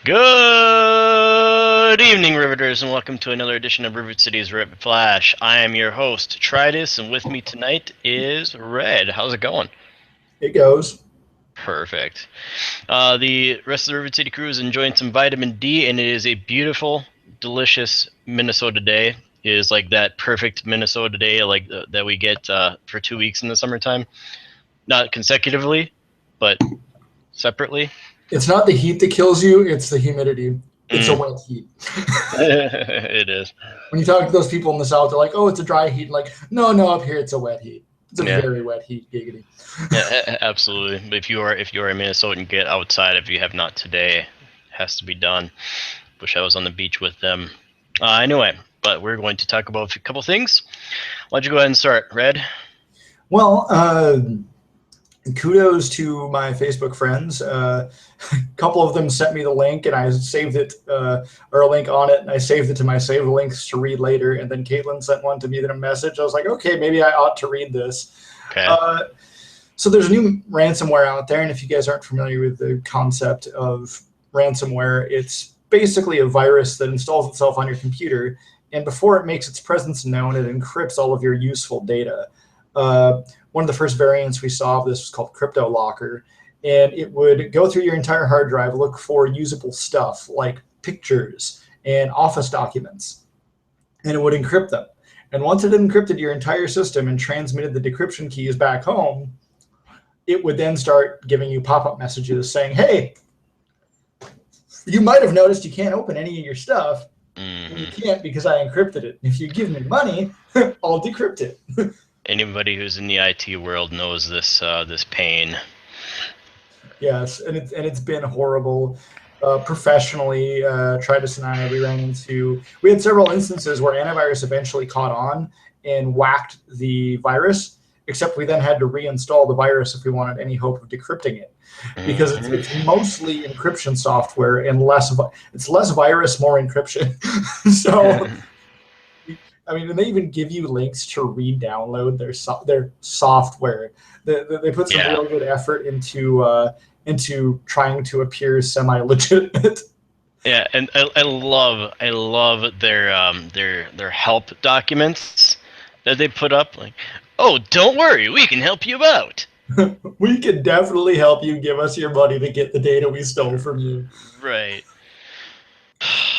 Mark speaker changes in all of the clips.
Speaker 1: Good evening, Riveters, and welcome to another edition of Rivet City's Rivet Flash. I am your host, Tridus, and with me tonight is Red. How's it going?
Speaker 2: It goes.
Speaker 1: Perfect. The rest of the Rivet City crew is enjoying some vitamin D, and it is a beautiful, delicious Minnesota day. It is like that perfect Minnesota day, like that we get for 2 weeks in the summertime. Not consecutively, but separately.
Speaker 2: It's not the heat that kills you, it's the humidity. It's a
Speaker 1: Mm.
Speaker 2: wet heat.
Speaker 1: It is.
Speaker 2: When you talk to those people in the south, they're like, oh, it's a dry heat. Like, no, no, up here it's a wet heat. It's a
Speaker 1: Yeah.
Speaker 2: very wet heat, giggity.
Speaker 1: Yeah, absolutely. If you are a Minnesotan, get outside. If you have not today, it has to be done. Wish I was on the beach with them. Anyway, but we're going to talk about a couple things. Why don't you go ahead and start, Red?
Speaker 2: Well, kudos to my Facebook friends. A couple of them sent me the link, and I saved it, or a link on it, and I saved it to my saved links to read later. And then Caitlin sent one to me in a message. I was like, okay, maybe I ought to read this.
Speaker 1: Okay.
Speaker 2: Uh, so there's a new ransomware out there, and if you guys aren't familiar with the concept of ransomware, it's basically a virus that installs itself on your computer, and before it makes its presence known, it encrypts all of your useful data. Uh, One of the first variants we saw of this was called Crypto Locker, and it would go through your entire hard drive, look for usable stuff like pictures and office documents, and it would encrypt them. And once it encrypted your entire system and transmitted the decryption keys back home, it would then start giving you pop-up messages saying, hey, you might have noticed you can't open any of your stuff. And you
Speaker 1: Hmm.
Speaker 2: can't because I encrypted it. If you give me money, I'll decrypt it.
Speaker 1: Anybody who's in the IT world knows this pain.
Speaker 2: Yes, and it's been horrible. Professionally, Tritus and I, we had several instances where antivirus eventually caught on and whacked the virus, except we then had to reinstall the virus if we wanted any hope of decrypting it, because it's,
Speaker 1: Hmm.
Speaker 2: it's mostly encryption software and it's less virus, more encryption. So I mean, and they even give you links to re-download their software. They put some
Speaker 1: Yeah.
Speaker 2: real good effort into trying to appear semi-legitimate.
Speaker 1: Yeah, and I love their help documents that they put up. Like, oh, don't worry, we can help you out.
Speaker 2: We can definitely help you. Give us your money to get the data we stole from you.
Speaker 1: Right.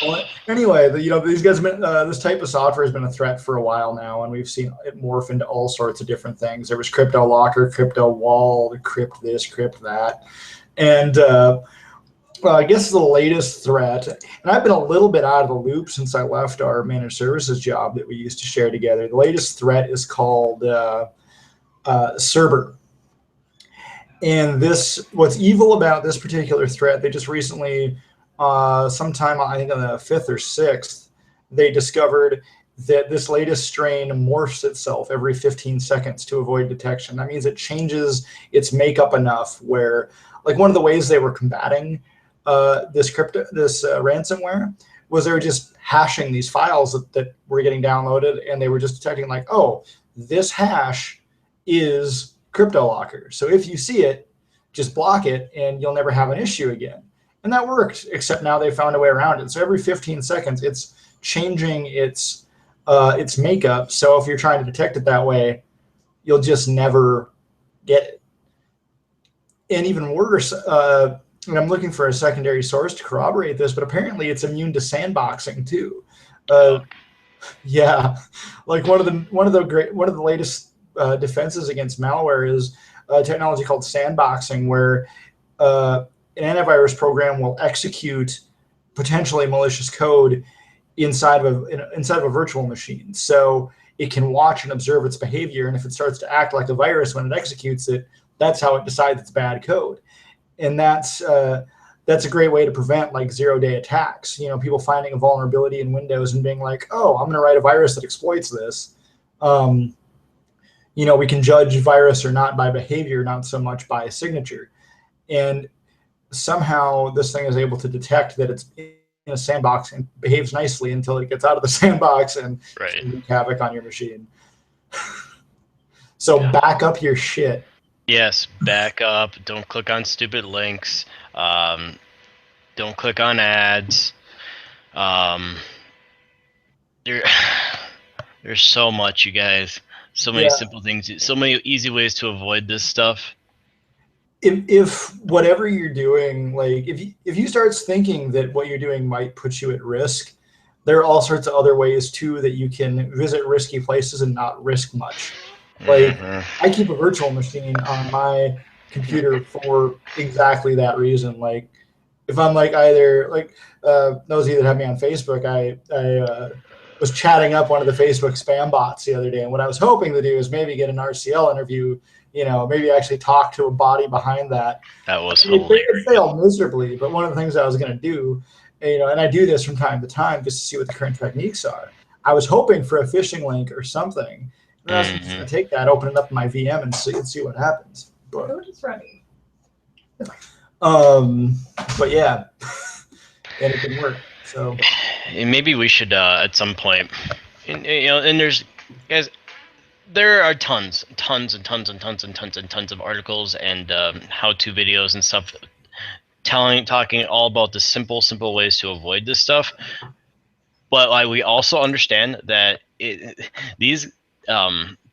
Speaker 2: Well, anyway, these guys have been, this type of software has been a threat for a while now, and we've seen it morph into all sorts of different things. There was Crypto Locker, Crypto Wall, Crypt this, Crypt that, and well, I guess the latest threat, and I've been a little bit out of the loop since I left our managed services job that we used to share together. The latest threat is called Cerber. And what's evil about this particular threat, they just recently, sometime I think on the 5th or 6th, they discovered that this latest strain morphs itself every 15 seconds to avoid detection. That means it changes its makeup enough where, like, one of the ways they were combating this ransomware was they were just hashing these files that were getting downloaded, and they were just detecting like, oh, this hash is crypto locker. So if you see it, just block it, and you'll never have an issue again. And that worked, except now they found a way around it. So every 15 seconds, it's changing its makeup. So if you're trying to detect it that way, you'll just never get it. And even worse, and I'm looking for a secondary source to corroborate this, but apparently it's immune to sandboxing too.
Speaker 1: Oh,
Speaker 2: Uh, yeah, like one of the latest defenses against malware is a technology called sandboxing, where an antivirus program will execute potentially malicious code inside of a virtual machine. So it can watch and observe its behavior, and if it starts to act like a virus when it executes it, that's how it decides it's bad code. And that's a great way to prevent like 0-day attacks. People finding a vulnerability in Windows and being like, "Oh, I'm going to write a virus that exploits this." Um, we can judge virus or not by behavior, not so much by signature. And somehow this thing is able to detect that it's in a sandbox and behaves nicely until it gets out of the sandbox and
Speaker 1: right.
Speaker 2: can wreak havoc on your machine. So
Speaker 1: Yeah.
Speaker 2: back up your shit.
Speaker 1: Yes, back up. Don't click on stupid links. Um, Don't click on ads. Um, there, there's so much, you guys. So many
Speaker 2: Yeah.
Speaker 1: simple things. So many easy ways to avoid this stuff.
Speaker 2: If whatever you're doing, like if you start thinking that what you're doing might put you at risk, there are all sorts of other ways too that you can visit risky places and not risk much. Like
Speaker 1: Hmm.
Speaker 2: I keep a virtual machine on my computer for exactly that reason. Like if I'm like either like those of you that have me on Facebook, I was chatting up one of the Facebook spam bots the other day, and what I was hoping to do is maybe get an RCL interview. Maybe actually talk to a body behind that.
Speaker 1: That was
Speaker 2: It
Speaker 1: hilarious.
Speaker 2: failed miserably, but one of the things I was going to do, and I do this from time to time just to see what the current techniques are. I was hoping for a phishing link or something, and then I was just
Speaker 1: Hmm.
Speaker 2: going to take that, open it up in my VM, and see what happens. But um, but yeah, and it didn't work. So
Speaker 1: And maybe we should at some point, and there's guys. There are tons of articles and how-to videos and stuff talking all about the simple ways to avoid this stuff. But like, we also understand that these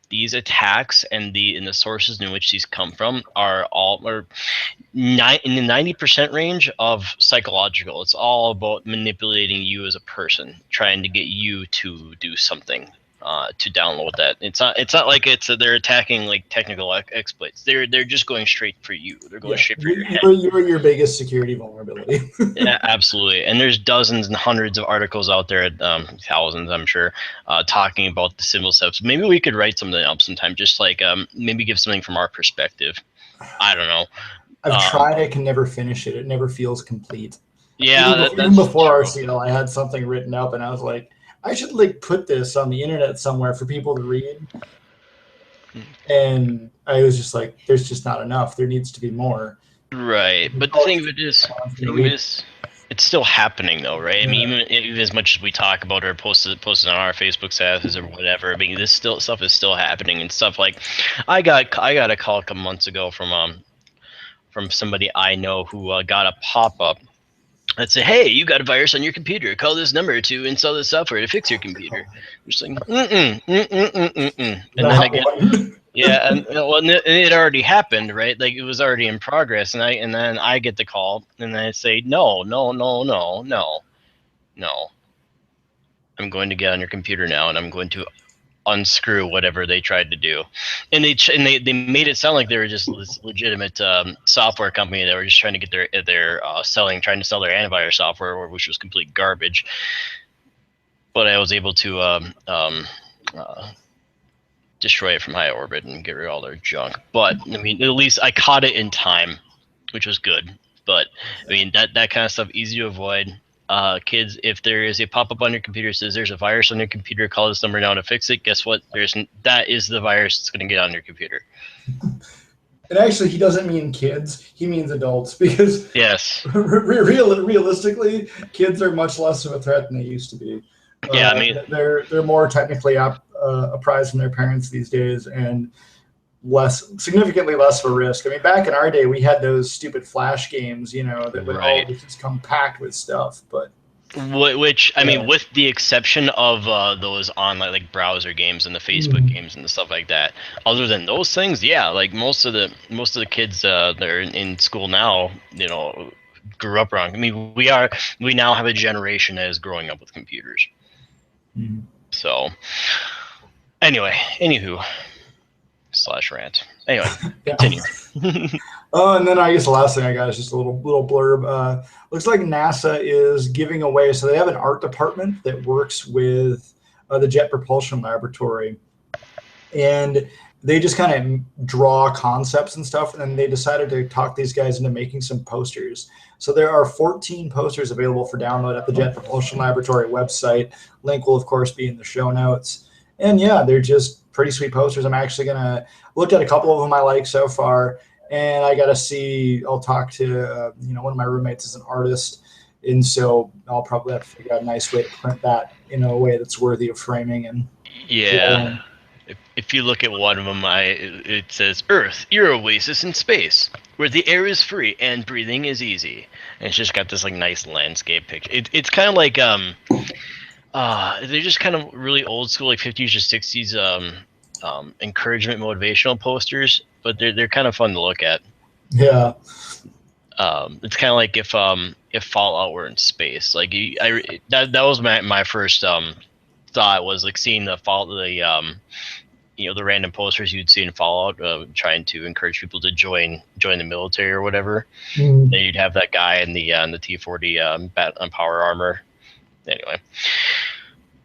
Speaker 1: these attacks and the sources in which these come from are in the 90% range of psychological. It's all about manipulating you as a person, trying to get you to do something, to download that. It's not like they're attacking like technical exploits. They're just going straight for you. They're going
Speaker 2: yeah,
Speaker 1: straight for your head.
Speaker 2: you're your biggest security vulnerability.
Speaker 1: Yeah, absolutely. And there's dozens and hundreds of articles out there, thousands, I'm sure, talking about the simple steps. Maybe we could write something up sometime, just like maybe give something from our perspective. I don't know.
Speaker 2: I've
Speaker 1: Um,
Speaker 2: tried. I can never finish it. It never feels complete.
Speaker 1: yeah,
Speaker 2: Even
Speaker 1: that's
Speaker 2: before
Speaker 1: true.
Speaker 2: RCL, I had something written up, and I was like, I should like put this on the internet somewhere for people to read. And I was just like, there's just not enough. There needs to be more.
Speaker 1: Right, but the thing of it is, it's still happening though, right? I mean,
Speaker 2: Yeah.
Speaker 1: even as much as we talk about or posted on our Facebook statuses or whatever, I mean, this still stuff is still happening and stuff like, I got a call a couple months ago from somebody I know who got a pop up that said, "Hey, you got a virus on your computer. Call this number to install the software to fix your computer." I'm just like, and then I
Speaker 2: That
Speaker 1: get,
Speaker 2: one.
Speaker 1: yeah, and well, and it already happened, right? Like it was already in progress, and then I get the call, and I say, "No, no, no, no, no, no. I'm going to get on your computer now, and I'm going to unscrew whatever they tried to do." And they made it sound like they were just this legitimate software company that were just trying to get their trying to sell their antivirus software, which was complete garbage. But I was able to uh, destroy it from high orbit and get rid of all their junk. But I mean, at least I caught it in time, which was good. But I mean, that kind of stuff easy to avoid. Kids, if there is a pop-up on your computer that says there's a virus on your computer, call this number now to fix it. Guess what? That is the virus that's going to get on your computer.
Speaker 2: And actually, he doesn't mean kids. He means adults because
Speaker 1: Yes.
Speaker 2: realistically, kids are much less of a threat than they used to be.
Speaker 1: Yeah. I mean,
Speaker 2: They're more technically apprised from their parents these days, and significantly less of a risk. I mean, back in our day, we had those stupid flash games, that would
Speaker 1: right.
Speaker 2: always just come packed with stuff. But
Speaker 1: Which I mean,
Speaker 2: yeah,
Speaker 1: with the exception of those online like browser games and the Facebook games and the stuff like that. Other than those things, yeah, like most of the kids that are in school now, grew up around. I mean, we now have a generation that is growing up with computers.
Speaker 2: Mhm.
Speaker 1: So anyway, anywho, slash rant. Anyway,
Speaker 2: Yeah.
Speaker 1: continue.
Speaker 2: Oh, and then I guess the last thing I got is just a little blurb. Looks like NASA is giving away. So they have an art department that works with the Jet Propulsion Laboratory, and they just kind of draw concepts and stuff. And then they decided to talk these guys into making some posters. So there are 14 posters available for download at the Jet Propulsion Laboratory website. Link will of course be in the show notes. And yeah, they're just pretty sweet posters. I'm actually gonna look at a couple of them I like so far, and I gotta see. I'll talk to one of my roommates is an artist, and so I'll probably have to figure out a nice way to print that in a way that's worthy of framing and
Speaker 1: Yeah.
Speaker 2: rolling.
Speaker 1: If you look at one of them, it says Earth, your oasis in space. where the air is free and breathing is easy. And it's just got this like nice landscape picture. It's kind of like they're just kind of really old school, like 50s or 60s encouragement motivational posters, but they're kind of fun to look at.
Speaker 2: Yeah.
Speaker 1: It's kind of like if Fallout were in space. Like that was my first thought, was like seeing the the random posters you'd see in Fallout, trying to encourage people to join the military or whatever.
Speaker 2: Mm.
Speaker 1: Then you'd have that guy in the T-40 power armor. Anyway,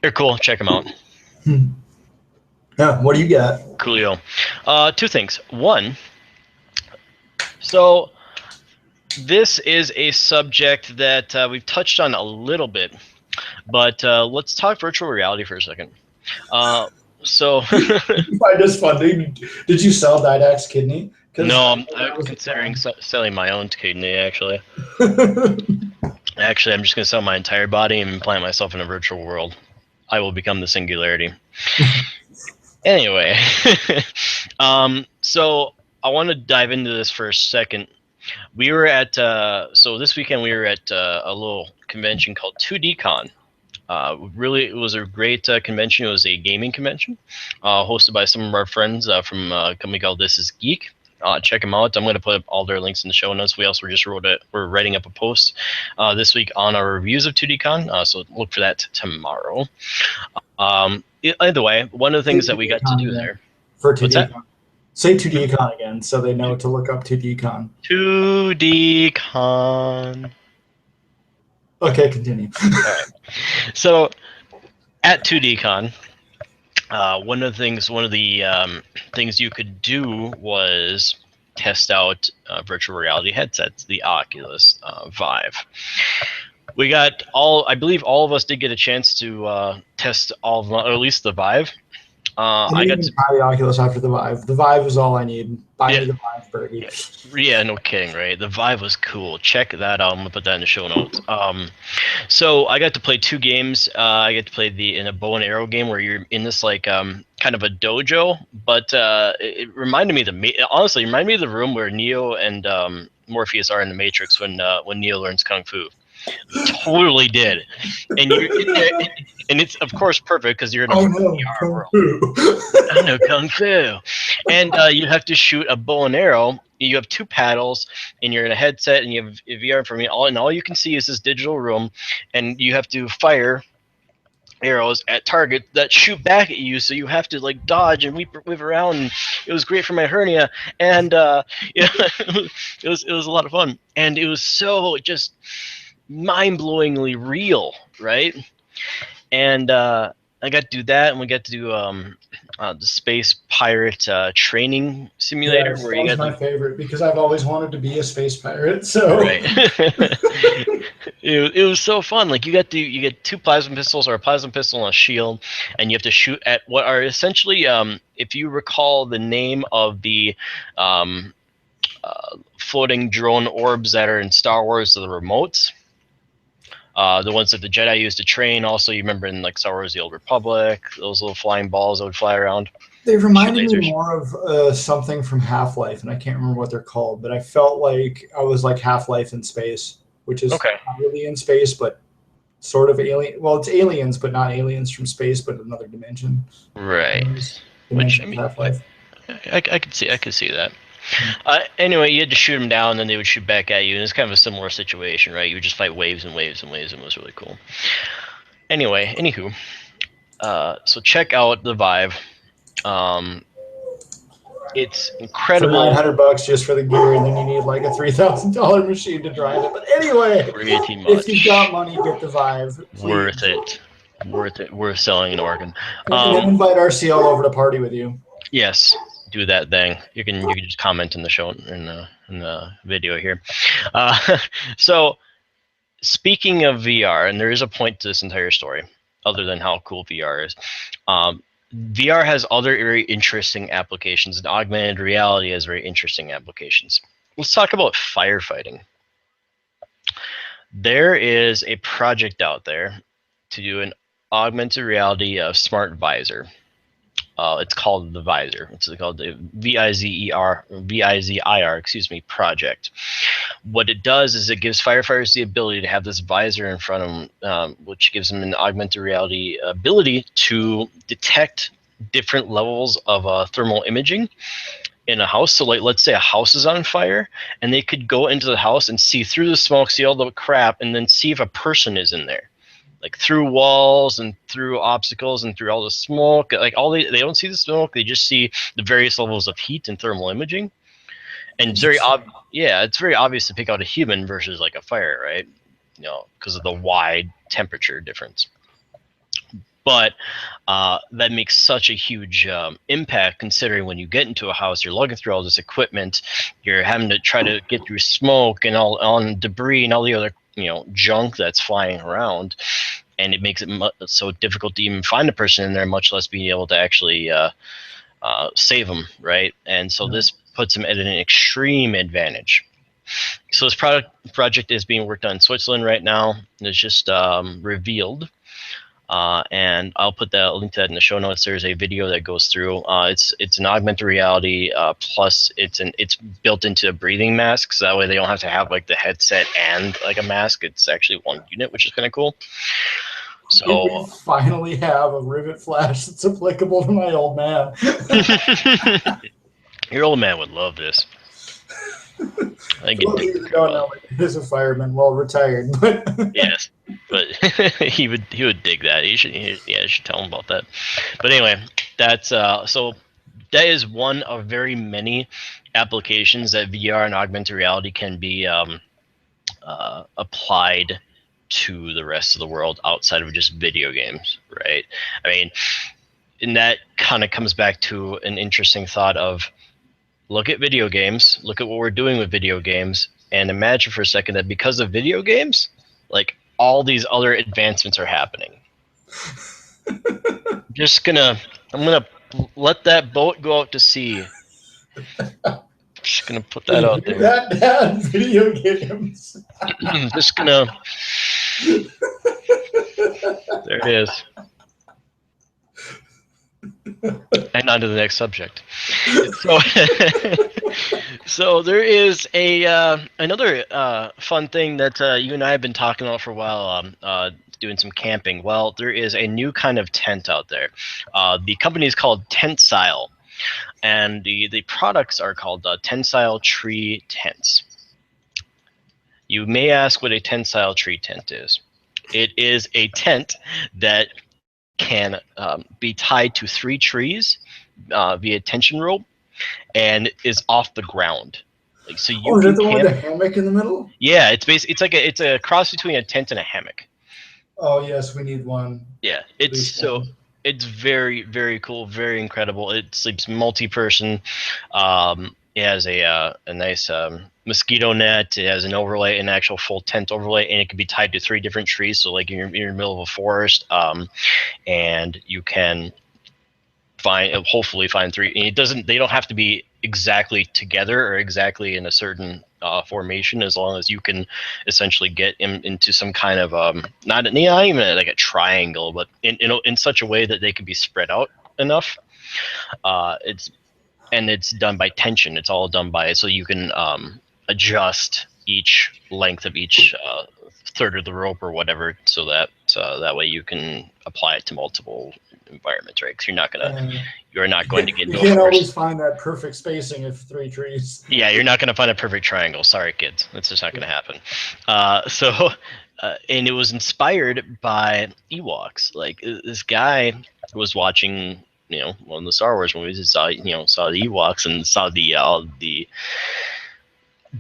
Speaker 1: they're cool. Check them out.
Speaker 2: Yeah. What do you got?
Speaker 1: Coolio. Two things. One, so this is a subject that we've touched on a little bit, but let's talk virtual reality for a second. So
Speaker 2: You find this fun? Did you sell Didac's kidney?
Speaker 1: no, I'm considering selling my own kidney, actually. Actually, I'm just going to sell my entire body and implant myself in a virtual world. I will become the singularity. Anyway, so I want to dive into this for a second. We were at so this weekend we were at a little convention called 2DCon. Really, it was a great convention. It was a gaming convention hosted by some of our friends from a company called This Is Geek. Check them out. I'm going to put up all their links in the show notes. We also just we're writing up a post this week on our reviews of 2DCon, so look for that tomorrow. Either way, one of the things that we got to do there
Speaker 2: for 2DCon. Say 2DCon again, so they know to look up 2DCon.
Speaker 1: 2DCon.
Speaker 2: Okay, continue.
Speaker 1: All right. So at 2DCon, one of the things you could do was test out virtual reality headsets, the Oculus Vive. We got I believe all of us did get a chance to test all of them, or at least the Vive.
Speaker 2: I got to buy the Oculus after the Vive. The Vive is all I need. Buy me the Vive, Bergie.
Speaker 1: Yeah, no kidding, right? The Vive was cool. Check that out. I'm gonna put that in the show notes. So I got to play 2 games. I get to play in a bow and arrow game where you're in this like kind of a dojo, but it reminded me honestly, it reminded me of the room where Neo and Morpheus are in the Matrix when Neo learns kung fu. Totally did, and you're in there, and it's of course perfect because you're in a VR world. I know kung fu, and you have to shoot a bow and arrow. You have 2 paddles, and you're in a headset, and you have VR for me. All you can see is this digital room, and you have to fire arrows at targets that shoot back at you, so you have to like dodge and whip around. And it was great for my hernia, and yeah, it was a lot of fun, and it was so just mind-blowingly real, right? And I got to do that, and we got to do the Space Pirate training simulator.
Speaker 2: Yes,
Speaker 1: where
Speaker 2: that was my favorite because I've always wanted to be a space pirate. So
Speaker 1: right. It was so fun. Like you get 2 plasma pistols, or a plasma pistol and a shield, and you have to shoot at what are essentially, if you recall the name of the floating drone orbs that are in Star Wars, the remotes. The ones that the Jedi used to train. Also, you remember in like Star Wars: The Old Republic, those little flying balls that would fly around.
Speaker 2: They reminded me more of something from Half-Life, and I can't remember what they're called, but I felt like I was like Half-Life in space, which is not really in space, but sort of alien. Well, it's aliens, but not aliens from space, but another dimension.
Speaker 1: Right.
Speaker 2: Which I mean, Half-Life.
Speaker 1: I could see that. Anyway, you had to shoot them down, and then they would shoot back at you, and it's kind of a similar situation, right? You would just fight waves and waves and waves, and it was really cool. Anyway, anywho, so check out the Vive. It's incredible.
Speaker 2: For $900 just for the gear, and then you need like a $3,000 machine to drive it. But anyway, if you've got money, get the Vive. Please.
Speaker 1: Worth it. Worth selling an organ.
Speaker 2: And then invite RCL over to party with you.
Speaker 1: Yes, do that thing. You can just comment in the show in the video here. So speaking of VR, and there is a point to this entire story, other than how cool VR is. VR has other very interesting applications, and augmented reality has very interesting applications. Let's talk about firefighting. There is a project out there to do an augmented reality smart visor. It's called the Visor. It's called the VIZIR, excuse me, project. What it does is it gives firefighters the ability to have this visor in front of them, which gives them an augmented reality ability to detect different levels of thermal imaging in a house. So, like, let's say a house is on fire, and they could go into the house and see through the smoke, see all the crap, and then see if a person is in there, like through walls and through obstacles and through all the smoke. Like they don't see the smoke; they just see the various levels of heat and thermal imaging. And it's it's very obvious to pick out a human versus like a fire, right? Because of the wide temperature difference. But that makes such a huge impact, considering when you get into a house, you're lugging through all this equipment, you're having to try to get through smoke and all on debris and all the other junk that's flying around, and it makes it so difficult to even find a person in there, much less being able to actually save them, right? And so this puts them at an extreme advantage. So this project is being worked on in Switzerland right now. It's just revealed. And I'll put that link to that in the show notes. There's a video that goes through. It's an augmented reality plus it's built into a breathing mask, so that way they don't have to have like the headset and like a mask. It's actually one unit, which is kind of cool. So
Speaker 2: we finally have a Rivet flash that's applicable to my old man.
Speaker 1: Your old man would love this. I think
Speaker 2: he's a fireman, well retired, but
Speaker 1: yes, but he would dig that. You should tell him about that. But anyway, that's so that is one of very many applications that VR and augmented reality can be applied to the rest of the world outside of just video games, right? I mean, and that kind of comes back to an interesting thought of look at video games, look at what we're doing with video games, and imagine for a second that because of video games, like all these other advancements are happening. I'm gonna let that boat go out to sea. Just gonna put that out there.
Speaker 2: That video games.
Speaker 1: Just gonna. There it is. And on to the next subject. So there is another fun thing that you and I have been talking about for a while, doing some camping. Well, there is a new kind of tent out there. The company is called Tentsile, and the products are called Tentsile tree tents. You may ask what a Tentsile tree tent is. It is a tent that can be tied to 3 trees via tension rope and is off the ground. Like, so you
Speaker 2: is
Speaker 1: can
Speaker 2: that the
Speaker 1: camp.
Speaker 2: one with the hammock in the middle?
Speaker 1: Yeah, it's a cross between a tent and a hammock.
Speaker 2: Oh yes, we need one.
Speaker 1: Yeah, it's very, very cool, very incredible. It sleeps multi-person. It has a nice mosquito net. It has an overlay, an actual full tent overlay, and it can be tied to 3 different trees. So like you're in the middle of a forest, and you can hopefully find 3. And they don't have to be exactly together or exactly in a certain formation, as long as you can essentially get into some kind of not even like a triangle, but in such a way that they can be spread out enough. It's done by tension. It's all done by, so you can adjust each length of each third of the rope or whatever, so that that way you can apply it to multiple environments, right? Because you're not going to get into
Speaker 2: you can't always find that perfect spacing of 3 trees.
Speaker 1: Yeah, you're not going to find a perfect triangle. Sorry, kids, that's just not going to happen. And it was inspired by Ewoks. Like this guy was watching, one of the Star Wars movies, and saw the Ewoks and saw the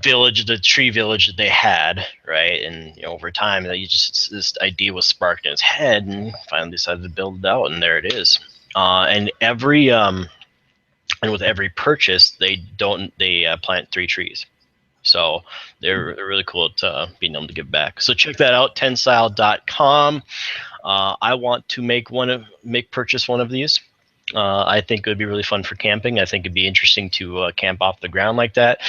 Speaker 1: village, the tree village that they had, right? And over time, this idea was sparked in his head, and finally decided to build it out, and there it is. And with every purchase, they plant 3 trees. So they're really cool at being able to give back. So check that out, tentsile.com. I want to purchase one of these. I think it would be really fun for camping. I think it'd be interesting to camp off the ground like that.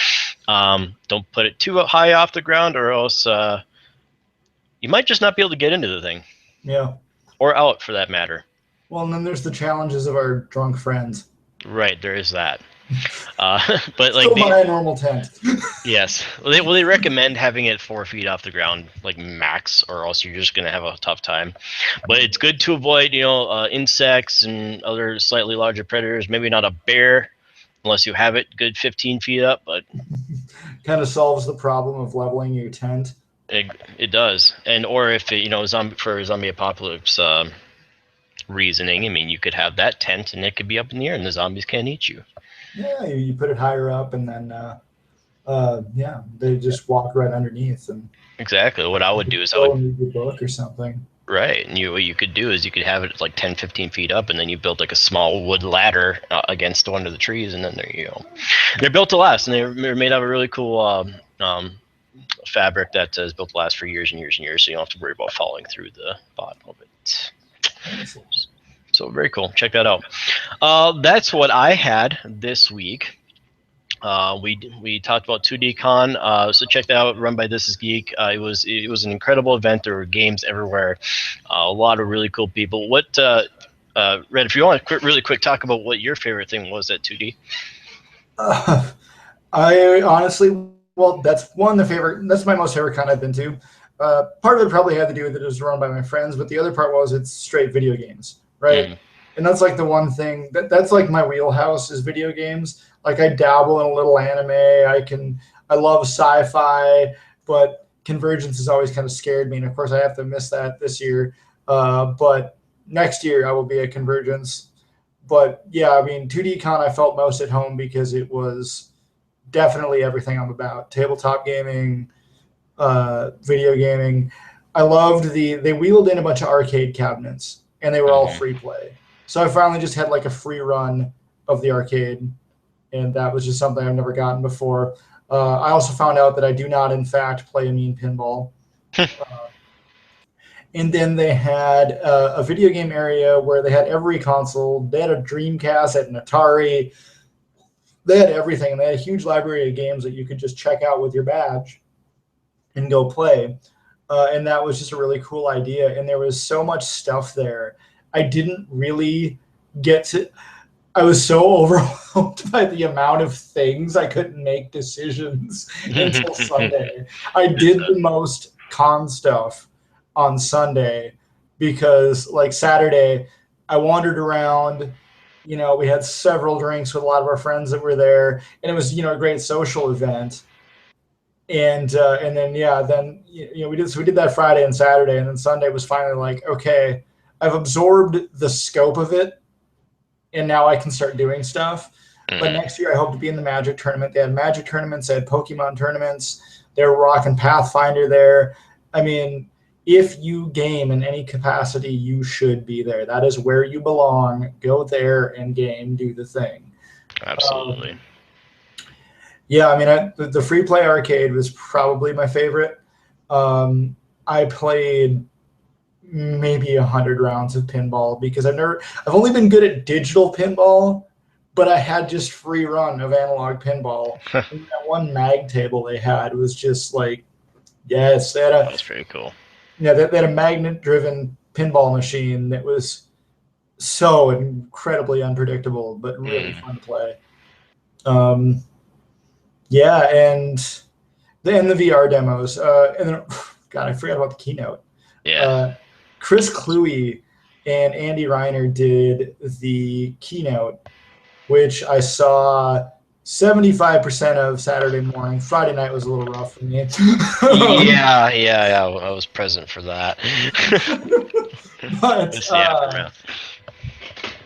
Speaker 1: Don't put it too high off the ground, or else you might just not be able to get into the thing.
Speaker 2: Yeah.
Speaker 1: Or out, for that matter.
Speaker 2: Well, and then there's the challenges of our drunk friends.
Speaker 1: Right, there is that. But like
Speaker 2: Still my normal tent.
Speaker 1: yes, they recommend having it 4 feet off the ground, like max, or else you're just gonna have a tough time. But it's good to avoid, insects and other slightly larger predators. Maybe not a bear, unless you have it good 15 feet up. But
Speaker 2: Kind of solves the problem of leveling your tent.
Speaker 1: it does, and or if it, for zombie apocalypse reasoning, I mean, you could have that tent and it could be up in the air, and the zombies can't eat you.
Speaker 2: Yeah, you put it higher up, and then yeah, they just walk right underneath, and
Speaker 1: Exactly. What I would do is I
Speaker 2: go
Speaker 1: would
Speaker 2: and read the book or something.
Speaker 1: right, and what you could do is you could have it like 10, 15 feet up, and then you build like a small wood ladder against one of the trees, and then they're built to last, and they're made out of a really cool fabric that is built to last for years and years and years, so you don't have to worry about falling through the bottom of it. So very cool. Check that out. That's what I had this week. We talked about 2D Con, so check that out. Run by This Is Geek. It was an incredible event. There were games everywhere. A lot of really cool people. What Red? If you want to really quick talk about what your favorite thing was at 2D.
Speaker 2: I honestly, well, that's my most favorite con I've been to. Part of it probably had to do with it was run by my friends, but the other part was it's straight video games, right?
Speaker 1: Mm.
Speaker 2: And that's like the one thing that's like my wheelhouse is video games. Like I dabble in a little anime. I love sci-fi, but Convergence has always kind of scared me, and of course I have to miss that this year. But next year I will be at Convergence. But yeah, I mean 2D Con I felt most at home because it was definitely everything I'm about. Tabletop gaming, video gaming. I loved they wheeled in a bunch of arcade cabinets, and they were all free play. So I finally just had like a free run of the arcade, and that was just something I've never gotten before. I also found out that I do not, in fact, play a mean pinball. And then they had a video game area where they had every console. They had a Dreamcast, they had an Atari. They had everything, and they had a huge library of games that you could just check out with your badge and go play. And that was just a really cool idea. And there was so much stuff there. I didn't really get to. I was so overwhelmed by the amount of things I couldn't make decisions until Sunday. I did the most con stuff on Sunday because, like Saturday, I wandered around. We had several drinks with a lot of our friends that were there, and it was a great social event. And then we did that Friday and Saturday, and then Sunday was finally like, okay, I've absorbed the scope of it, and now I can start doing stuff. But next year I hope to be in the Magic tournament. They had Magic tournaments, they had Pokemon tournaments, they were rocking Pathfinder there. I mean, if you game in any capacity, you should be there. That is where you belong. Go there and game, do the thing.
Speaker 1: Absolutely.
Speaker 2: Yeah, I mean, the free play arcade was probably my favorite. I played maybe 100 rounds of pinball because I've only been good at digital pinball, but I had just free run of analog pinball. And that one mag table they had was just like, yes,
Speaker 1: That was pretty cool.
Speaker 2: Yeah, they had a magnet-driven pinball machine that was so incredibly unpredictable, but really fun to play. Yeah, and then the VR demos. And then, God, I forgot about the keynote.
Speaker 1: Yeah.
Speaker 2: Chris Cluey and Andy Reiner did the keynote, which I saw 75% of Saturday morning. Friday night was a little rough for me.
Speaker 1: Yeah. I was present for that.
Speaker 2: But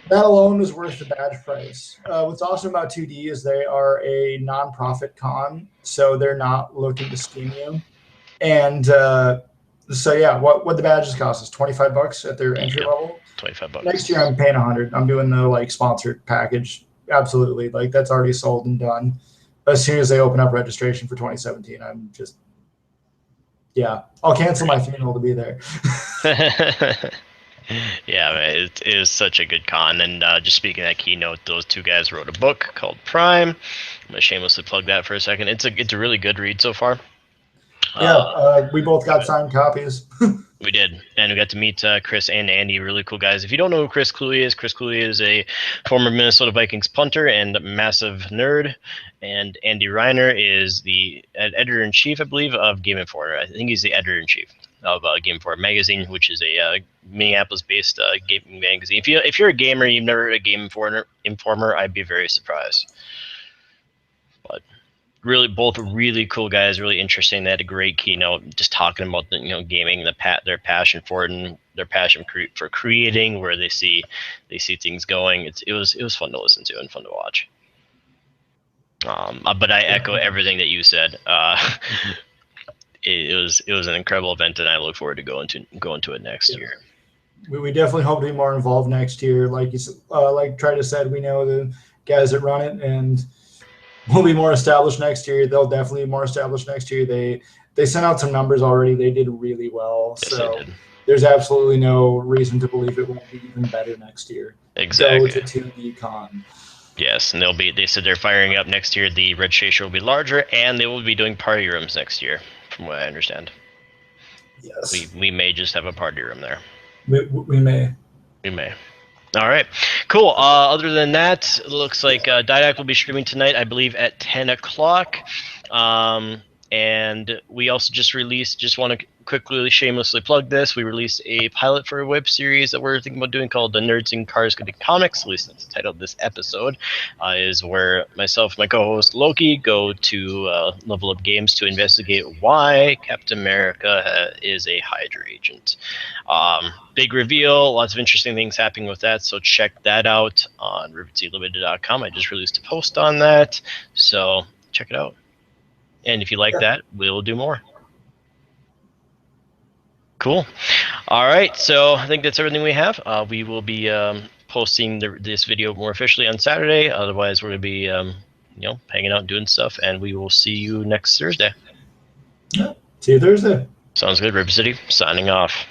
Speaker 2: that alone was worth the badge price. What's awesome about 2D is they are a nonprofit con, so they're not looking to scheme you. And so yeah, what the badges cost is $25 at their entry level.
Speaker 1: $25.
Speaker 2: Next year I'm paying 100. I'm doing the sponsored package. Absolutely, that's already sold and done. As soon as they open up registration for 2017, I'm just I'll cancel my funeral to be there.
Speaker 1: Yeah, man, it is such a good con. And just speaking of that keynote, those two guys wrote a book called Prime. I'm gonna shamelessly plug that for a second. It's a really good read so far.
Speaker 2: Yeah, we both got signed copies.
Speaker 1: We did, and we got to meet Chris and Andy, really cool guys. If you don't know who Chris Cluey is a former Minnesota Vikings punter and massive nerd, and Andy Reiner is the editor-in-chief, I believe, of Game Informer. I think he's the editor-in-chief of Game Informer magazine, which is a Minneapolis-based gaming magazine. If you're a gamer, you've never heard of Game Informer, I'd be very surprised. But really, both really cool guys, really interesting. They had a great keynote, just talking about the gaming, their passion for it, and their passion for creating, where they see things going. It was fun to listen to and fun to watch. But I echo everything that you said. It was an incredible event, and I look forward to going to it next year.
Speaker 2: We definitely hope to be more involved next year. Like Trita said, we know the guys that run it, and we'll be more established next year. They'll definitely be more established next year. They sent out some numbers already. They did really well.
Speaker 1: Yes,
Speaker 2: so there's absolutely no reason to believe it won't be even better next year.
Speaker 1: Exactly.
Speaker 2: Go to 2D Con.
Speaker 1: Yes, and they said they're firing up next year. The registration will be larger, and they will be doing party rooms next year, from what I understand.
Speaker 2: Yes.
Speaker 1: We may just have a party room there.
Speaker 2: We may.
Speaker 1: We may. All right, cool. Other than that, it looks like Didac will be streaming tonight, I believe, at 10 o'clock. And we also just want to quickly shamelessly plug this. We released a pilot for a web series that we're thinking about doing called The Nerds in Cars Go to Comics. At least that's the title of this episode. Is where myself and my co-host Loki go to Level Up Games to investigate why Captain America is a Hydra agent. Big reveal, lots of interesting things happening with that, so check that out on rivetlimited.com. I just released a post on that, so check it out. And if you like that, we'll do more. Cool. All right, so I think that's everything we have. We will be posting this video more officially on Saturday. Otherwise, we're going to be hanging out and doing stuff, and we will see you next Thursday.
Speaker 2: Yeah, see you Thursday.
Speaker 1: Sounds good. River City, signing off.